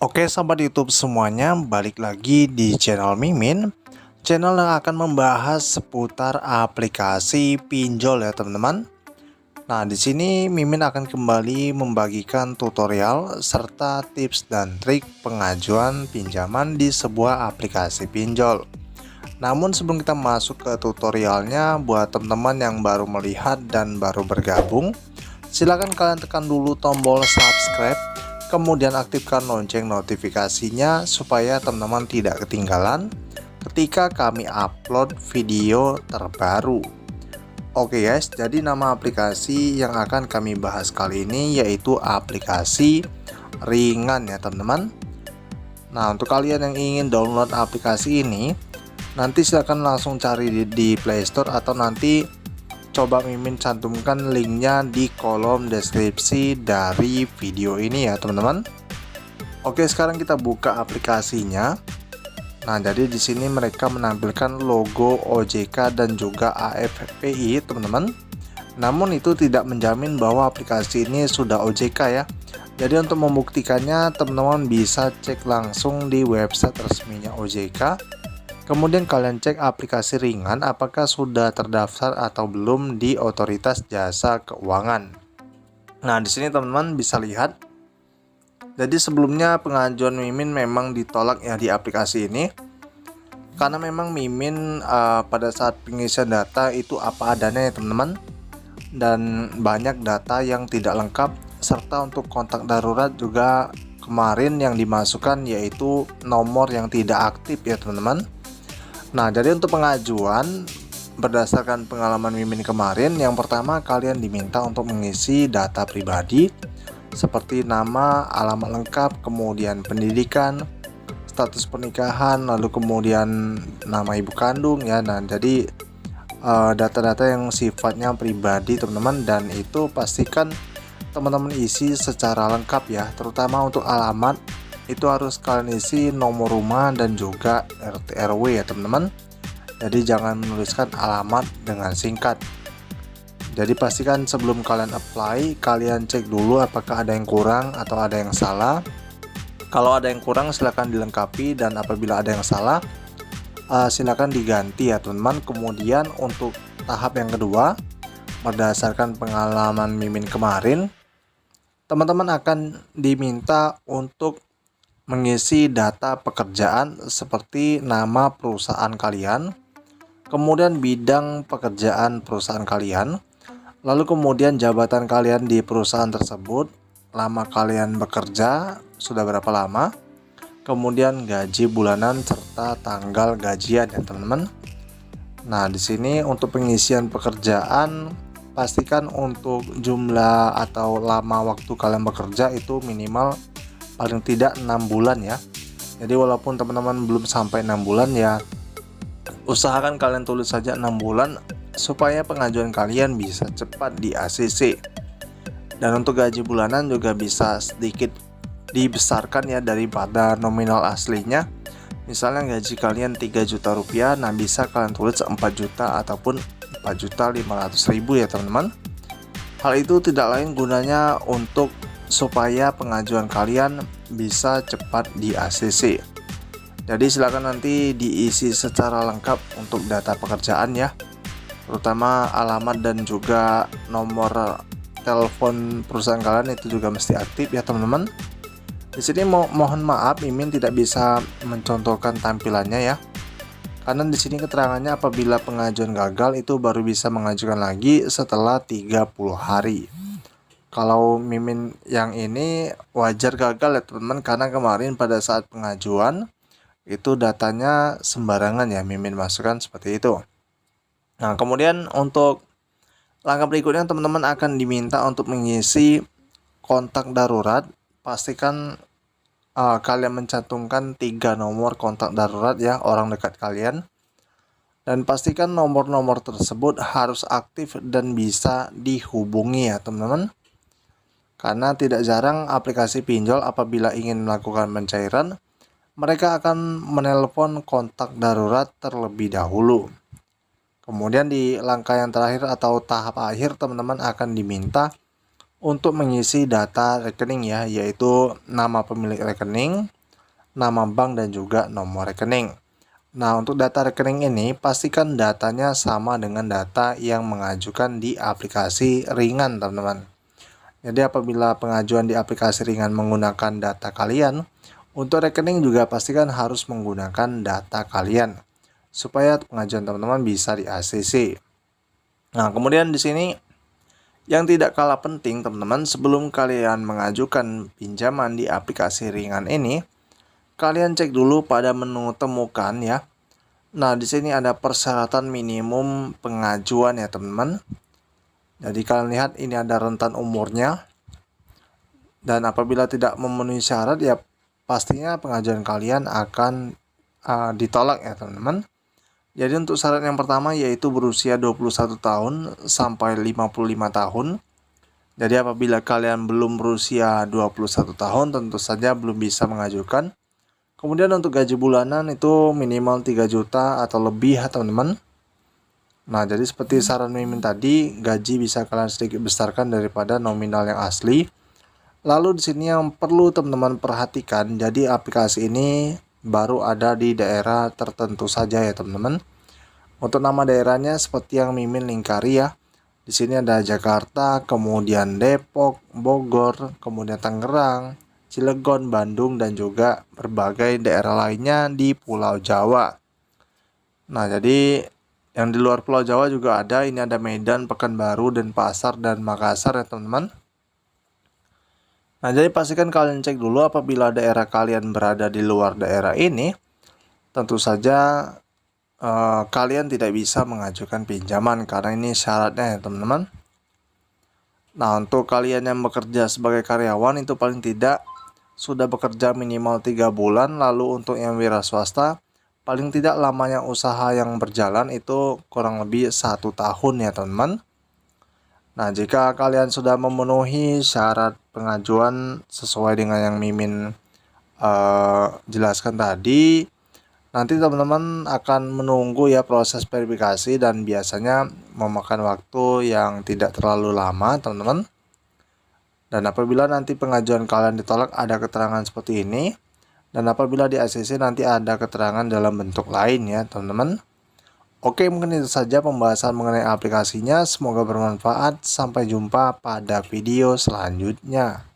Oke sahabat YouTube semuanya, balik lagi di channel Mimin, channel yang akan membahas seputar aplikasi pinjol ya teman-teman. Nah, di sini Mimin akan kembali membagikan tutorial serta tips dan trik pengajuan pinjaman di sebuah aplikasi pinjol. Namun sebelum kita masuk ke tutorialnya, buat teman-teman yang baru melihat dan baru bergabung, silahkan kalian tekan dulu tombol subscribe, kemudian aktifkan lonceng notifikasinya supaya teman-teman tidak ketinggalan ketika kami upload video terbaru. Oke guys, jadi nama aplikasi yang akan kami bahas kali ini yaitu aplikasi Ringan ya teman-teman. Nah, untuk kalian yang ingin download aplikasi ini, nanti silahkan langsung cari di Play Store atau nanti coba Mimin cantumkan linknya di kolom deskripsi dari video ini ya teman-teman. Oke, sekarang kita buka aplikasinya. Nah, jadi di sini mereka menampilkan logo OJK dan juga AFPI teman-teman. Namun itu tidak menjamin bahwa aplikasi ini sudah OJK ya. Jadi untuk membuktikannya teman-teman bisa cek langsung di website resminya OJK. Kemudian kalian cek aplikasi Ringan apakah sudah terdaftar atau belum di Otoritas Jasa Keuangan. Nah, di sini teman-teman bisa lihat. Jadi sebelumnya pengajuan Mimin memang ditolak ya di aplikasi ini. Karena memang Mimin pada saat pengisian data itu apa adanya ya teman-teman. Dan banyak data yang tidak lengkap, serta untuk kontak darurat juga kemarin yang dimasukkan yaitu nomor yang tidak aktif ya teman-teman. Nah, jadi untuk pengajuan berdasarkan pengalaman Mimin kemarin, yang pertama kalian diminta untuk mengisi data pribadi seperti nama, alamat lengkap, kemudian pendidikan, status pernikahan, lalu kemudian nama ibu kandung ya. Nah, jadi data-data yang sifatnya pribadi teman-teman, dan itu pastikan teman-teman isi secara lengkap ya, terutama untuk alamat. Itu harus kalian isi nomor rumah dan juga RT RW ya teman-teman. Jadi jangan menuliskan alamat dengan singkat. Jadi pastikan sebelum kalian apply, kalian cek dulu apakah ada yang kurang atau ada yang salah. Kalau ada yang kurang silahkan dilengkapi, dan apabila ada yang salah silahkan diganti ya teman-teman. Kemudian untuk tahap yang kedua, berdasarkan pengalaman Mimin kemarin, teman-teman akan diminta untuk mengisi data pekerjaan seperti nama perusahaan kalian, kemudian bidang pekerjaan perusahaan kalian, lalu kemudian jabatan kalian di perusahaan tersebut, lama kalian bekerja, sudah berapa lama, kemudian gaji bulanan serta tanggal gajian ya teman-teman. Nah, di sini untuk pengisian pekerjaan pastikan untuk jumlah atau lama waktu kalian bekerja itu minimal paling tidak 6 bulan ya. Jadi walaupun teman-teman belum sampai 6 bulan ya, usahakan kalian tulis saja 6 bulan supaya pengajuan kalian bisa cepat di ACC. Dan untuk gaji bulanan juga bisa sedikit dibesarkan ya daripada nominal aslinya. Misalnya gaji kalian 3 juta rupiah, nah bisa kalian tulis 4 juta ataupun 4.500.000 ya teman-teman. Hal itu tidak lain gunanya untuk supaya pengajuan kalian bisa cepat di ACC. Jadi silakan nanti diisi secara lengkap untuk data pekerjaan ya, terutama alamat dan juga nomor telepon perusahaan kalian itu juga mesti aktif ya teman-teman. Di sini mohon maaf Mimin tidak bisa mencontohkan tampilannya ya, karena di sini keterangannya apabila pengajuan gagal itu baru bisa mengajukan lagi setelah 30 hari. Kalau Mimin yang ini wajar gagal ya teman-teman, karena kemarin pada saat pengajuan itu datanya sembarangan ya Mimin masukkan seperti itu. Nah, kemudian untuk langkah berikutnya teman-teman akan diminta untuk mengisi kontak darurat. Pastikan kalian mencantumkan 3 nomor kontak darurat ya, orang dekat kalian. Dan pastikan nomor-nomor tersebut harus aktif dan bisa dihubungi ya teman-teman. Karena tidak jarang aplikasi pinjol apabila ingin melakukan pencairan, mereka akan menelpon kontak darurat terlebih dahulu. Kemudian di langkah yang terakhir atau tahap akhir, teman-teman akan diminta untuk mengisi data rekening ya, yaitu nama pemilik rekening, nama bank dan juga nomor rekening. Nah, untuk data rekening ini pastikan datanya sama dengan data yang mengajukan di aplikasi ringan, teman-teman. Jadi apabila pengajuan di aplikasi ringan menggunakan data kalian, untuk rekening juga pastikan harus menggunakan data kalian supaya pengajuan teman-teman bisa di ACC. Nah, kemudian di sini yang tidak kalah penting, teman-teman, sebelum kalian mengajukan pinjaman di aplikasi ringan ini, kalian cek dulu pada menu temukan ya. Nah, di sini ada persyaratan minimum pengajuan ya, teman-teman. Jadi kalian lihat ini ada rentan umurnya. Dan apabila tidak memenuhi syarat ya pastinya pengajuan kalian akan ditolak ya, teman-teman. Jadi untuk syarat yang pertama yaitu berusia 21 tahun sampai 55 tahun. Jadi apabila kalian belum berusia 21 tahun tentu saja belum bisa mengajukan. Kemudian untuk gaji bulanan itu minimal 3 juta atau lebih ya, teman-teman. Nah, jadi seperti saran Mimin tadi, gaji bisa kalian sedikit besarkan daripada nominal yang asli. Lalu di sini yang perlu teman-teman perhatikan, jadi aplikasi ini baru ada di daerah tertentu saja ya, teman-teman. Untuk nama daerahnya seperti yang Mimin lingkari ya. Di sini ada Jakarta, kemudian Depok, Bogor, kemudian Tangerang, Cilegon, Bandung, dan juga berbagai daerah lainnya di Pulau Jawa. Nah, jadi yang di luar Pulau Jawa juga ada. Ini ada Medan, Pekanbaru, Denpasar, dan Makassar ya, teman-teman. Nah, jadi pastikan kalian cek dulu apabila daerah kalian berada di luar daerah ini. Tentu saja kalian tidak bisa mengajukan pinjaman karena ini syaratnya ya, teman-teman. Nah, untuk kalian yang bekerja sebagai karyawan itu paling tidak sudah bekerja minimal 3 bulan. Lalu untuk yang wira swasta paling tidak lamanya usaha yang berjalan itu kurang lebih 1 tahun ya, teman-teman. Nah, jika kalian sudah memenuhi syarat pengajuan sesuai dengan yang Mimin jelaskan tadi, nanti teman-teman akan menunggu ya proses verifikasi dan biasanya memakan waktu yang tidak terlalu lama, teman-teman. Dan apabila nanti pengajuan kalian ditolak ada keterangan seperti ini. Dan apabila di ACC nanti ada keterangan dalam bentuk lain ya, teman-teman. Oke, mungkin itu saja pembahasan mengenai aplikasinya. Semoga bermanfaat. Sampai jumpa pada video selanjutnya.